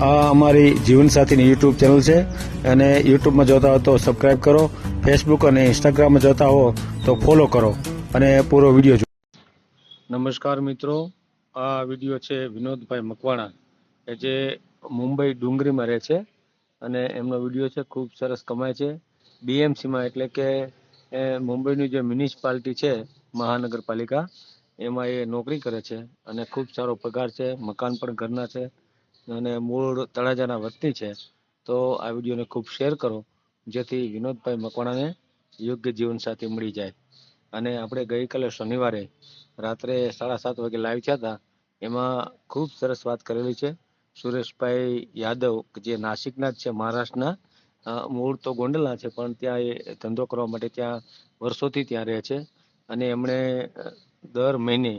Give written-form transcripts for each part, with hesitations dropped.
આ અમારી જીવનસાથીની YouTube channel છે અને યુટ્યુબમાં જોતા હો તો સબસ્ક્રાઇબ કરો, ફેસબુક અને ઇન્સ્ટાગ્રામમાં જોતા હો તો ફોલો કરો અને પૂરો વિડીયો જુઓ. નમસ્કાર મિત્રો, આ વિડીયો છે વિનોદભાઈ મકવાણા કે જે મુંબઈ ડુંગરીમાં રહે છે અને એમનો વિડીયો છે ખૂબ સરસ કમાય છે. બીએમસીમાં એટલે કે મુંબઈની જે મ્યુનિસિપાલિટી છે મહાનગરપાલિકા એમાં એ નોકરી કરે છે અને ખૂબ સારો પગાર છે, મકાન પણ ઘરના છે અને મૂળ તળાજાના વતની છે. તો આ વિડીયોને ખૂબ શેર કરો જેથી વિનોદભાઈ મકવાણાને યોગ્ય જીવનસાથી મળી જાય. અને આપણે ગઈકાલે શનિવારે રાત્રે 7:30 વાગે લાઈવ થયા હતા, એમાં ખૂબ સરસ વાત કરેલી છે. સુરેશભાઈ યાદવ જે નાસિકના જ છે, મહારાષ્ટ્રના, મૂળ તો ગોંડલના છે પણ ત્યાં એ ધંધો કરવા માટે ત્યાં વર્ષોથી ત્યાં રહે છે અને એમણે દર મહિને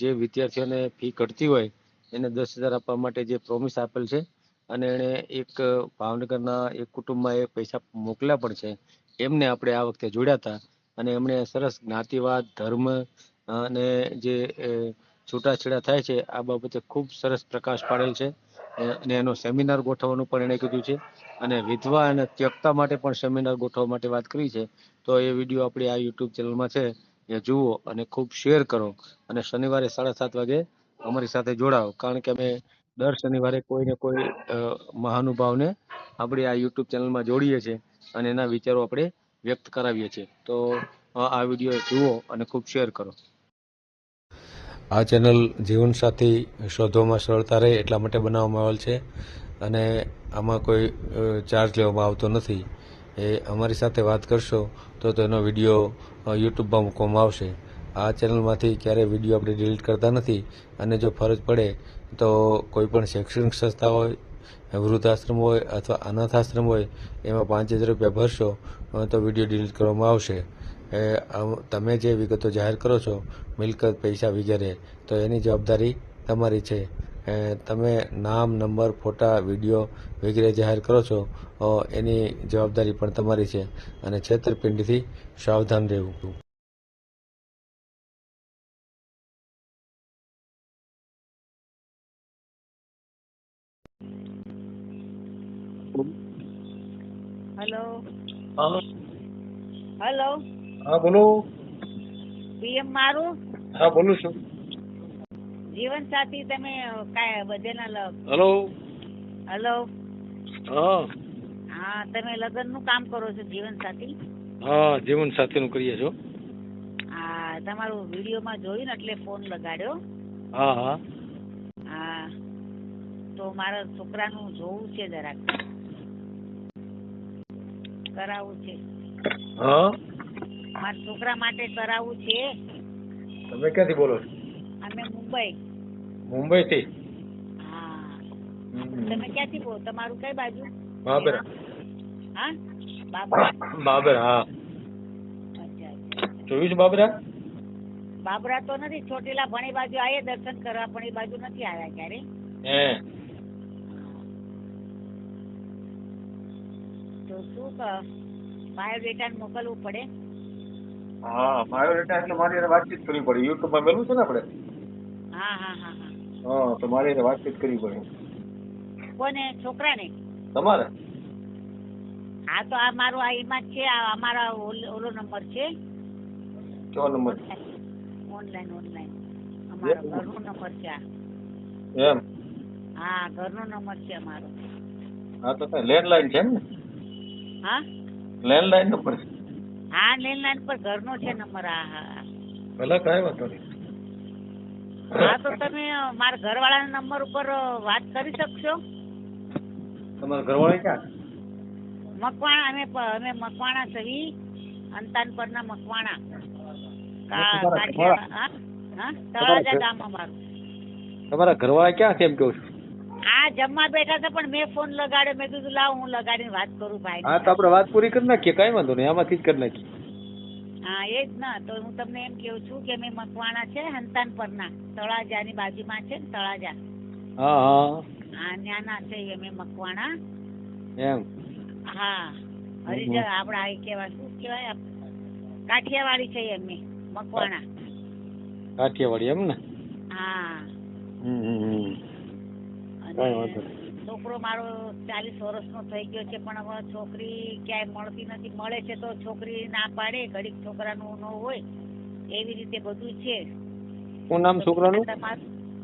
જે વિદ્યાર્થીઓને ફી ઘટતી હોય એને 10,000 આપવા માટે જે પ્રોમિસ આપેલ છે અને એણે એક ભાવનગરના એક કુટુંબમાં એ પૈસા મોકલ્યા પણ છે. એમને આપણે આ વખતે જોડ્યા હતા અને એમણે સરસ જ્ઞાતિવાદ, ધર્મ અને જે છૂટાછેડા થાય છે આ બાબતે ખૂબ સરસ પ્રકાશ પાડેલ છે અને એનો સેમિનાર ગોઠવવાનું પણ એણે કીધું છે અને વિધવા અને ત્યક્તા માટે પણ સેમિનાર ગોઠવવા માટે વાત કરી છે. તો એ વિડીયો આપણી આ યુટ્યુબ ચેનલમાં છે, એ જુઓ અને ખૂબ શેર કરો અને શનિવારે 7:30 વાગે અમારી સાથે જોડાઓ, કારણ કે અમે દર શનિવારે કોઈને કોઈ મહાનુભાવને આપણી આ યુટ્યુબ ચેનલમાં જોડીએ છીએ અને એના વિચારો આપણે વ્યક્ત કરાવીએ છીએ. તો આ વિડીયો જુઓ અને ખૂબ શેર કરો. આ ચેનલ જીવનસાથી શોધવામાં સરળતા રહે એટલા માટે બનાવવામાં આવેલ છે અને આમાં કોઈ ચાર્જ લેવામાં આવતો નથી. એ અમારી સાથે વાત કરશો તો તેનો વિડીયો યુટ્યુબમાં મૂકવામાં આવશે. આ ચેનલમાંથી ક્યારેય વિડીયો આપણે ડિલીટ કરતા નથી અને જો ફરજ પડે તો કોઈ પણ શૈક્ષણિક સંસ્થા હોય, વૃદ્ધાશ્રમ હોય અથવા અનાથ આશ્રમ હોય એમાં 5,000 રૂપિયા ભરશો તો વિડીયો ડિલીટ કરવામાં આવશે. તમે જે વિગતો જાહેર કરો છો, મિલકત, પૈસા વગેરે, તો એની જવાબદારી તમારી છે. તમે નામ, નંબર, ફોટા, વિડીયો વગેરે જાહેર કરો છો એની જવાબદારી પણ તમારી છે અને છેતરપિંડીથી સાવધાન રહેવું. હેલો. હા હેલો. હા બોલો. પીએમ મારું હા બોલું છું. જીવન સાથી તમે કાય બધેના હેલો. હેલો. હા હા, તમે લગ્નનું કામ કરો છો, જીવન સાથી? હા, જીવન સાથીનું કરીએ છો. હા, તમારું વિડીયોમાં જોયું ને એટલે ફોન લગાડ્યો. હા હા હા, તો મારા છોકરાનું જોવું છે, જરાક કરાવવું છે. હા. મારા છોકરા માટે કરાવવું છે. તમે ક્યાંથી બોલો છો? અમે મુંબઈ. મુંબઈથી? હા. તમે ક્યાંથી બોલો? તમારું કઈ બાજુ? બાબરા. હા, બાબરા. બાબરા, હા. અચ્છા. જોયું છે બાબરા? બાબરા તો નથી, ચોટીલા ભણી બાજુ આવીએ દર્શન કરવા, પણ એ બાજુ નથી આવ્યા ક્યારે. હે. તો શું બાયોડેટા મોકલવું પડે? હા, બાયોડેટા એટલે મારી એને વાતચીત કરવી પડે. યુટ્યુબમાં મેલું છે ને આપણે. હા હા હા હા. હા, તો મારી એને વાતચીત કરવી પડે. કોને? છોકરાને? તમારે? હા, તો આ મારો આ એમાં જ છે, આ અમારા ઓલો નંબર છે. કેવો નંબર? ઓનલાઈન અમારો ઘરનો નંબર છે આ. એમ? હા, ઘરનો નંબર છે અમારો. હા, તો લેન્ડલાઈન છે એમ ને? હા, લેન્ડલાઈન નંબર? હા, લેન્ડલાઈન પર ઘરનો છે નંબર. હા હા. ભલે, કાંઈ વાંધો નહીં. હા, તો તમે મારા ઘરવાળાના નંબર ઉપર વાત કરી શકશો? તમારા ઘરવાળી ક્યાં? મકવાણા. અમે મકવાણા સવી અંતાન પરના મકવાણા. તળાજા ગામ અમારું. તમારા ઘરવાળા ક્યાં છે એમ કહું છું? હા, જમવા બેઠા હતા પણ મેં ફોન લગાડ્યો. મેં કીધું લાવ હું લગાડીને વાત કરું ભાઈ. હા, તો આપણે વાત પૂરી કરી નાખીએ, કાંઈ વાંધો નહીં, આમાંથી જ કરી નાખીએ. હા, એ જ ના. તો હું તમને એમ કેવું છું કે અમે મકવાણા છે હંતાન પરના, તળાજાની બાજુમાં છે ને તળાજા. હા હા. હા, ન્યાના છે અમે મકવાણા. એમ? હા, હરિજન આપડા આ કેવાય, શું કેવાય, કાઠિયાવાડી છે એમને મકવાણા. કાઠિયાવાડી એમ ને? હા. કાંઈ વાંધો નહીં. છોકરો મારો 40 વર્ષનો થઈ ગયો છે, પણ હવે છોકરી ક્યાંય મળતી નથી. મળે છે તો છોકરી ના પાડે, ઘડીક છોકરાનું ન હોય, એવી રીતે બધું છે. શું નામ છોકરાનું?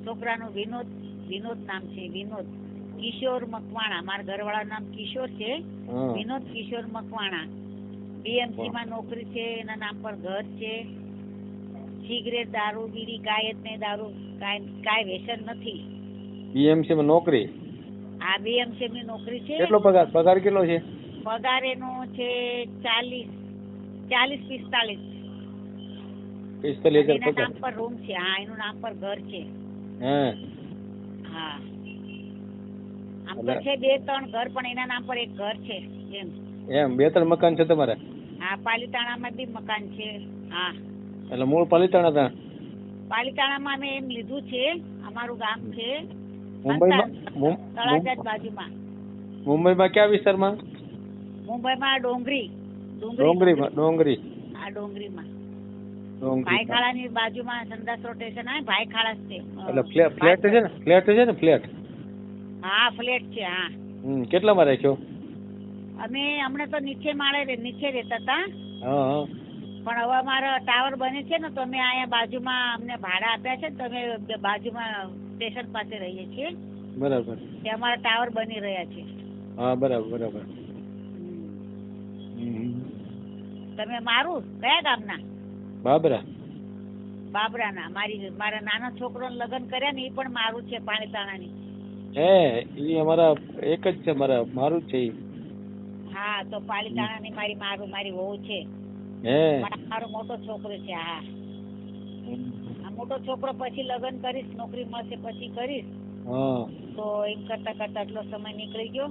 છોકરાનું વિનોદ નામ છે, વિનોદ કિશોર મકવાણા. મારા ઘરવાળા નામ કિશોર છે, વિનોદ કિશોર મકવાણા. બીએમસી માં નોકરી છે, એના નામ પર ઘર છે. સિગરેટ, દારૂ, બીડી કાંઈ જ નહીં, દારૂ કાંઈ વ્યસન નથી. બીએમસી માં નોકરી? આ બીએમસી ની નોકરી છે. કેટલો પગાર? પગાર કેટલો છે? પગાર એનો છે 40-45. 45,000 એના પગાર. નામ પર રૂમ છે. હા, એનું નામ પર ઘર છે. હા, આમ તો છે 2-3 ઘર, પણ એના નામ પર એક ઘર છે. એમ 2-3 મકાન છે તમારે? હા, પાલીતાણામાં બી મકાન છે. હા, એટલે મૂળ પાલીતાણા હતા? પાલીતાણામાં અમે એમ લીધું છે. અમારું ગામ છે મુંબઈમાં? તળાજા બાજુમાં. મુંબઈમાં કયા વિસ્તારમાં? મુંબઈમાં ડોંગરી. ડોંગરીમાં? ડોંગરી. આ ડોંગરીમાં ડોંગરી. ભાઈખાળાની બાજુમાં સંદાસ રોડ સ્ટેશન આવે, ભાઈખાળા છે. એટલે ફ્લેટ છે ને? ફ્લેટ છે ને? ફ્લેટ? હા, ફ્લેટ છે. હા. કેટલામાં રાખ્યો? અમે હમણાં તો નીચે રહેતા હતા, હા. પણ હવે અમારા ટાવર બને છે ને, તો અમે અહીંયા બાજુમાં અમને ભાડા આપ્યા છે, તો અમે બાજુમાં સ્ટેશન પાસે રહીએ છીએ. બરાબર. તે અમારા ટાવર બની રહ્યા છે. હા, બરાબર. તમે મારું કયા ગામના? બાબરા. બાબરાના. મારા નાના છોકરોને લગ્ન કર્યા ને, એ પણ મારું છે, પાણીતાણાની. ઈ અમારા એક જ છે, મારું જ છે ઈ. હા, તો પાલીતાણાની મારી વહુ છે. મારો મોટો છોકરો છે. હા, આ મોટો છોકરો પછી લગ્ન કરીશ, નોકરી મળશે પછી કરીશ. તો એમ કરતા આટલો સમય નીકળી ગયો.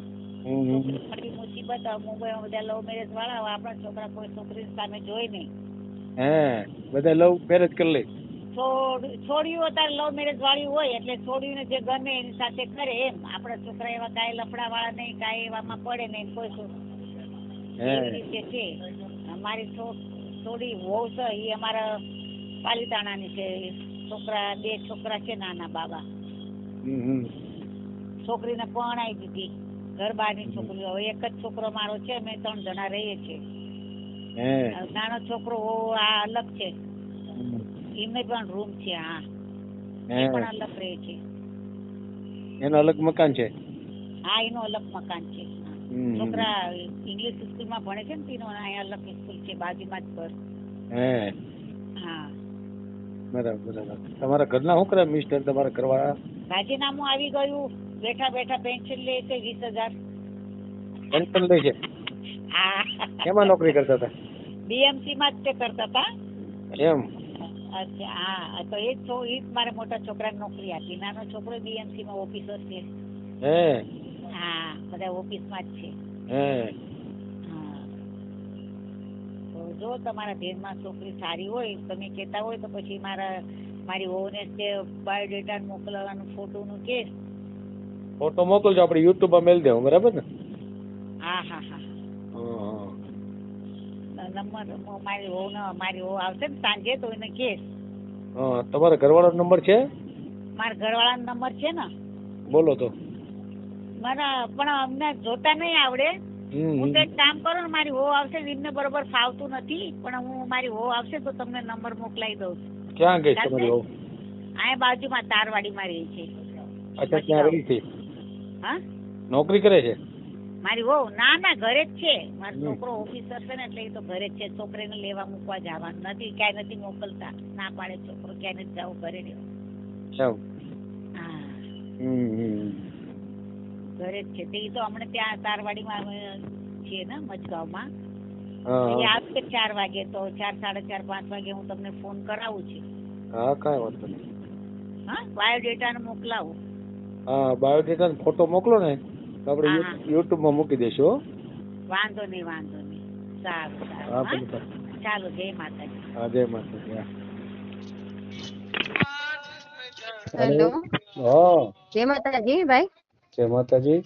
છોકરી મુસીબત. મુંબઈમાં બધા લવ મેરેજ વાળા. હવે આપણા છોકરા કોઈ છોકરી સામે જોઈ નહીં. બધા લવ મેરેજ કરી લે. છોડ્યું અત્યારે લવ મેરેજ વાળી હોય, એટલે છોડ્યું જે ગમે એની સાથે કરે. એમ આપણા છોકરા એવા કાંઈ લફડા વાળા નહીં, કાંઈ એવામાં પડે નહીં કોઈ. એવી રીતે છે. અમારી થોડી વહુ છે, એ અમારા પાલીતાણાની છે. 2 છોકરા છે, નાના બાબા. છોકરીને પરણાવી દીધી, ઘર બહારની છોકરીઓ. હવે એક જ છોકરો મારો છે, અમે 3 જણા રહીએ છીએ. નાનો છોકરો આ અલગ છે, એમને પણ રૂમ છે. હા, એ પણ અલગ રહે છે. એનો અલગ મકાન છે? હા, એનો અલગ મકાન છે. છોકરા ઇંગ્લિશ સ્કૂલમાં ભણે છે ને, તેનો અહીંયા અલગ સ્કૂલ છે, બાજુમાં જ ઘર. હા, બરાબર. તમારા ઘરના શું કરે મિસ્ટર? તમારા ઘરવાળા રાજીનામું આવી ગયું, બેઠા પેન્શન લે છે 20,000. પેન્શન લે છે? હા. એમાં નોકરી કરતા હતા? બીએમસી માં જ કરતા હતા. એમ? અચ્છા. હા, તો એ જ મારા મોટા છોકરાને નોકરી આપી. નાનો છોકરો બીએમસી માં ઓફિસર છે. હા, બધા ઓફિસમાં જ છે. હા, તો જો તમારા ધ્યાનમાં છોકરી સારી હોય, તમે કહેતા હોય તો પછી મારી વહુને તે બાયોડેટા મોકલવાનું, ફોટોનું કે ફોટો મોકલજો, આપણે યુટ્યુબ માં મેલ દેવું. બરાબર ને? હા. નંબર મારી વહુ આવશે ને સાંજે, તો એને કે. તમારા ઘરવાળાનો નંબર છે? મારા ઘરવાળાનો નંબર છે ને. બોલો તો. પણ અમને જોતા નહીં આવડે. હું તો એક કામ કરું ને, મારી વહુ આવશે, એમને બરોબર ફાવતું નથી, પણ મારી વહુ આવશે તો તમને નંબર મોકલાવી દઉં છું. ક્યાં ગઈ તમારી વહુ? અહીંયા બાજુમાં તારવાડીમાં રહી છે. અચ્છા, ત્યાં રહી છે? હા, નોકરી કરે છે મારી વહુ? ના, ઘરે જ છે. મારો છોકરો ઓફિસર છે ને, એટલે એ તો ઘરે જ છે. છોકરીને લેવા મૂકવા જવાનું નથી, ક્યાંય નથી મોકલતા. ના પાડે છોકરો, ક્યાંય નથી જવું, ઘરે રહેવું. હા, ઘરે જ છે. તે તો હમણાં ત્યાં તારવાડીમાં છે ને, મચગાંવમાં. આવશે 4 વાગે, તો 4, 4:30, 5 વાગે હું તમને ફોન કરાવું છું. હા, કાંઈ વાંધો નહીં. હા, બાયોડેટા મોકલાવું. હા, બાયોડેટા ફોટો મોકલો ને, આપણે યુટ્યુબ માં મૂકી દઈશું. વાંધો નહીં. સારું. ચાલો, જય માતાજી. હા, જય માતાજી. હેલો. હા, જય માતાજી ભાઈ. જય માતાજી.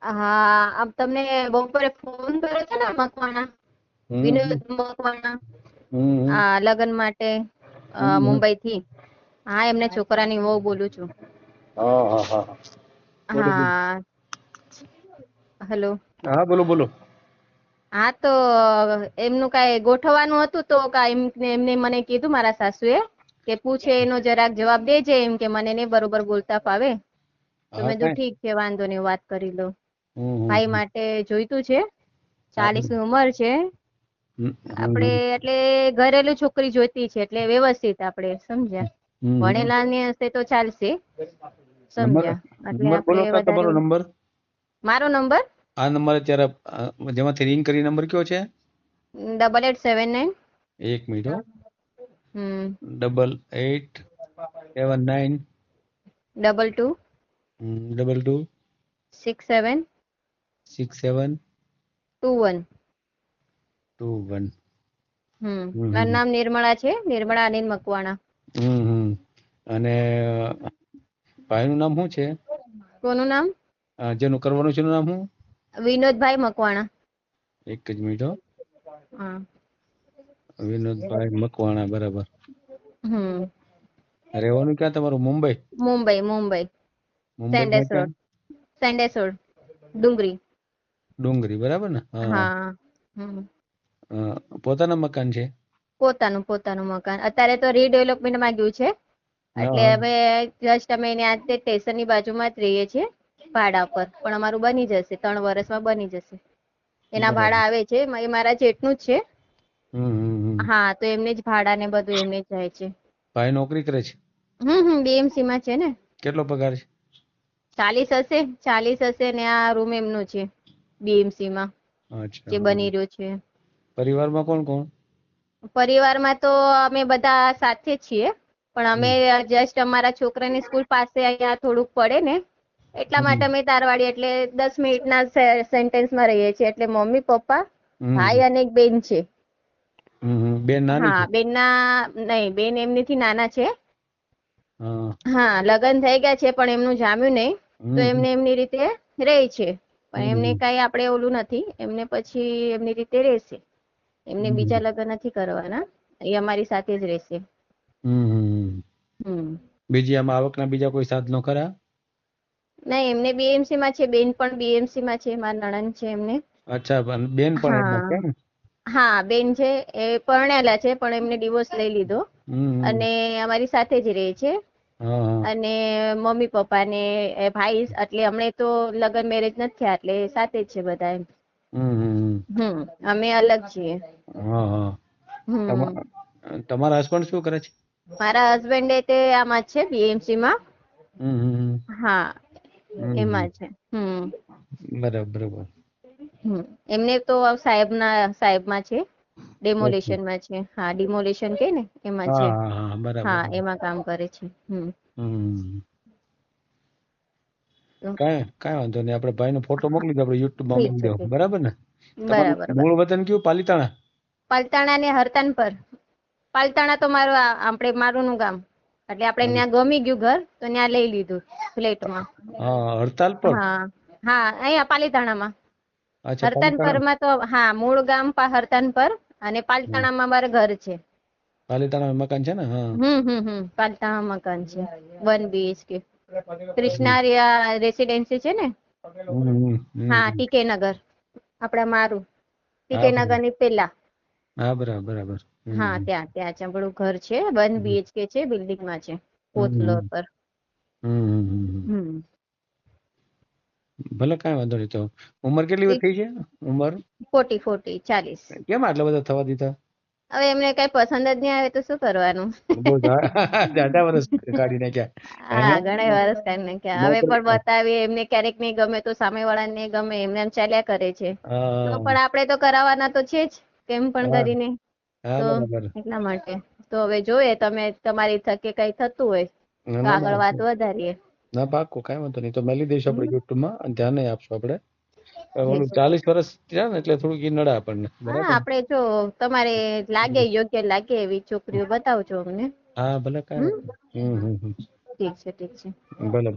હા, આપ તમને બપોરે ફોન કર્યો છે ને, મકવાણા વિનોદ મકવાણા, લગ્ન માટે મુંબઈ થી. હા, એમને છોકરાની વહુ બોલું છું. હા. હેલો. હા બોલો બોલો. હા તો એમનું કાંઈ ગોઠવવાનું હતું તો એમને મને કીધું મારા સાસુએ કે પૂછે એનો જરાક જવાબ દેજે એમ કે મને નહીં બરોબર બોલતા ફાવે. તો હા મેં કીધું ઠીક છે વાંધો નહીં વાત કરી લો. ભાઈ હમ માટે જોઈતું છે, હા 40 ની ઉંમર છે. હમ આપણે એટલે ઘરેલું છોકરી જોઈતી છે એટલે વ્યવસ્થિત આપણે સમજ્યા. ભણેલા ને હશે તો ચાલશે નંબર સમજ્યા. એટલે નંબર બોલો આપણે તો વધારે તમારો નંબર. મારો નંબર આ નંબર અત્યારે જેમાંથી રિંગ કરી નંબર કયો છે? 8879 એક મિનિટ હો. હમ 8879 22 22 67 67 21. 21. મારું નામ નિર્મળા છે, નિર્મળા અનિલ મકવાણા. અને ભાઈનું નામ શું છે? કોનું નામ? જેનું કરવાનું છે એનું નામ શું? વિનોદભાઈ મકવાણા. એક જ મિનિટ હો. હા. વિનોદભાઈ મકવાણા, બરાબર. હમ. રહેવાનું ક્યાં તમારું? મુંબઈ? મુંબઈ મુંબઈમાં ક્યાં? સેન્ડેસ રોડ ડુંગરી. ડુંગરી, બરાબર ને? હા. હમ. પોતાના મકાન છે? પોતાનું મકાન. અત્યારે તો રીડેવલપમેન્ટમાં ગયું છે. એટલે હા. હવે જસ્ટ અમે સ્ટેશનની બાજુમાં જ રહીએ છીએ ભાડા પર. પણ અમારું બની જશે 3 વર્ષમાં બની જશે. એના બરાબર. ભાડા આવે છે એ મારા જેઠનું જ છે. હમ. હા તો એમને જ ભાડા ને બધું એમને જ જાય છે. ભાઈ નોકરી કરે છે? બીએમસી માં છે ને. કેટલો પગાર છે? 40 હશે ને આ રૂમ એમનો છે બીએમસી માં અચ્છા. જે બની રહ્યો છે. પરિવારમાં કોણ કોણ? પરિવારમાં તો અમે બધા સાથે છીએ. પણ અમે જસ્ટ અમારા છોકરાની સ્કૂલ પાસે અહીંયા થોડુંક પડે ને એટલા માટે અમે તારવાડી એટલે 10 મિનિટના સેન્ટેન્સમાં રહીએ છીએ. એટલે મમ્મી પપ્પા ભાઈ અને એક બેન છે. બેન નાની છે? નહીં, બેન એમનીથી નાના છે. હા. હા, લગ્ન થઈ ગયા છે પણ એમનું જામ્યું નહીં. તો એમને એમની રીતે રહે છે. પણ એમને કઈ આપણે ઓલું નથી. એમને પછી એમની રીતે રહેશે. એમને બીજા લગ્ન નથી કરવાના. એ અમારી સાથે જ રહેશે. બીજી આમાં આવકના બીજા કોઈ સાધનો ખરા? નહીં, એમને બીએમસી માં છે. બેન પણ બીએમસી માં છે. મારા નણંદ છે એમને. અચ્છા, બેન પણ એમાં છે ને? હા, બેન છે. એ પરણેલા છે પણ એમને ડિવોર્સ લઈ લીધો. અને અમારી સાથે જ રહે છે. અને મમ્મી પપ્પા ને ભાઈ એટલે હમણે તો લગ્ન મેરેજ નથી થયા એટલે સાથે જ છે બધા એમ. અમે અલગ છીએ. તમારા હસબન્ડ શું કરે છે? મારા હસબન્ડ તે આમાં છે બીએમસી માં. હા, એમાં છે. બરાબર. એમને તો સાહેબમાં છે. ડેમોલેશનમાં છે. હા, ડિમોલેશન કે ને એમાં છે. બરાબર. હા, એમાં કામ કરે છે. કાંઈ વાંધો નહીં. આપણે ભાઈનો ફોટો મોકલી દો, આપણે યુટ્યુબમાં ઠીક મૂકી છે, દો. ઠીક. બરાબર ને? તમારું બરાબર. મૂળ વતન કયું? પાલીતાણા? પાલતાણા ને હરતાન પર. પાલતાણા તો મારું નું ગામ. એટલે આપણે ત્યાં ગમી ગયું ઘર તો ત્યાં લઈ લીધું ફ્લેટમાં. હડતાલ પર? હા, અહીંયા પાલીતાણામાં. અચ્છા, હરતાન પાલીતાણા. પરમાં તો હા, મૂળ ગામ હરતાન પર અને પાલીતાણામાં મારું ઘર છે. પાલીતાણા મકાન છે ને? હા. પાલીતાણા મકાન છે 1 BHK. કૃષ્ણારિયા રેસિડેન્સી છે ને? હા, ટીકે નગર. આપણા મારું ટીકે નગર ની પેલા. હા, બરાબર. હા, ત્યાં ચંપડું ઘર છે. 1 BHK છે. બિલ્ડિંગમાં છે. 4th ફ્લોર પર. ભલે, કાંઈ વાંધો નહીં. તો ઉંમર કેટલી થઈ છે? ઉંમર 40. કેમ આટલા બધા થવા દીધા? હવે એમને કઈ પસંદ જ નહીં આવે તો શું કરવાનું? બહુ જાડા વર્ષ કાઢી હા, નાખ્યા. ઘણા વર્ષ કાઢી નાખ્યા. હવે પણ બતાવીએ એમને ક્યારેક નહીં ગમે તો સામેવાળાને નહીં ગમે એમને એમ ચાલ્યા કરે છે. તો પણ આપણે તો કરાવવાના તો છે જ કેમ પણ કરીને. તો બરાબર. એટલા માટે તો હવે જોઈએ તમે તમારી થકે કઈ થતું હોય તો આગળ વાત વધારીએ. ના, પાક્કું, કાંઈ વાંધો નહીં. તો મેલી દઈશું આપણે યુટ્યુબમાં અને ધ્યાન આપશું આપણે. ઓલું 40 વર્ષ થયા ને એટલે થોડુંક ઈ નડે આપણને. હા, આપણે જો તમારે લાગે યોગ્ય લાગે એવી છોકરીઓ બતાવજો અમને. હા, ભલે, કાંઈ વાંધો. ઠીક છે. ભલે.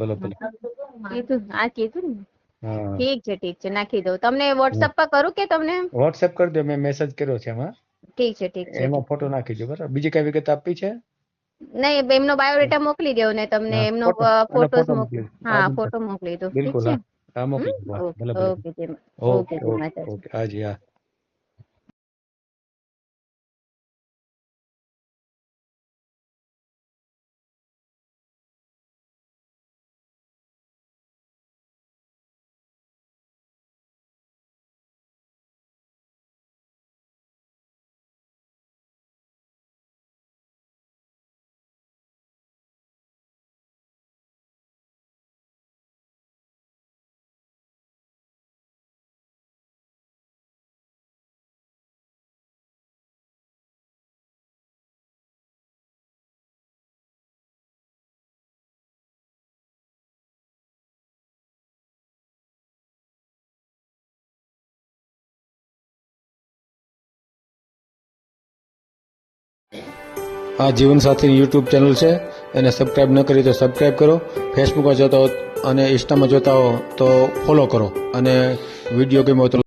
કીધું ને. હા, ઠીક છે, નાખી દઉં. તમને વોટ્સઅપ પર કરું કે તમને? વોટ્સએપ કરી દો. મેં મેસેજ કર્યો છે એમાં. ઠીક છે. એમાં ફોટો નાખી દો. બરાબર. બીજી કઈ વિગત આપવી છે? નહીં, એમનો બાયોડેટા મોકલી દો ને તમને એમનો ફોટોસ મોકલી. હા, ફોટો મોકલી દો. ઠીક બિલકુલ. છે. હા, હા મોકલી દો. હા, ભલે ભલે. ઓકે જય મા- ઓકે ઓકે જય ઓકે માતાજી. ઓકે હાજી હા. આ જીવનસાથીની યુટ્યુબ ચેનલ છે, એને સબસ્ક્રાઈબ ન કરી તો સબસ્ક્રાઈબ કરો. ફેસબુકમાં જોતા હો અને ઇન્સ્ટામાં જોતા હો તો ફોલો કરો, અને વિડીયો ગમ્યો તો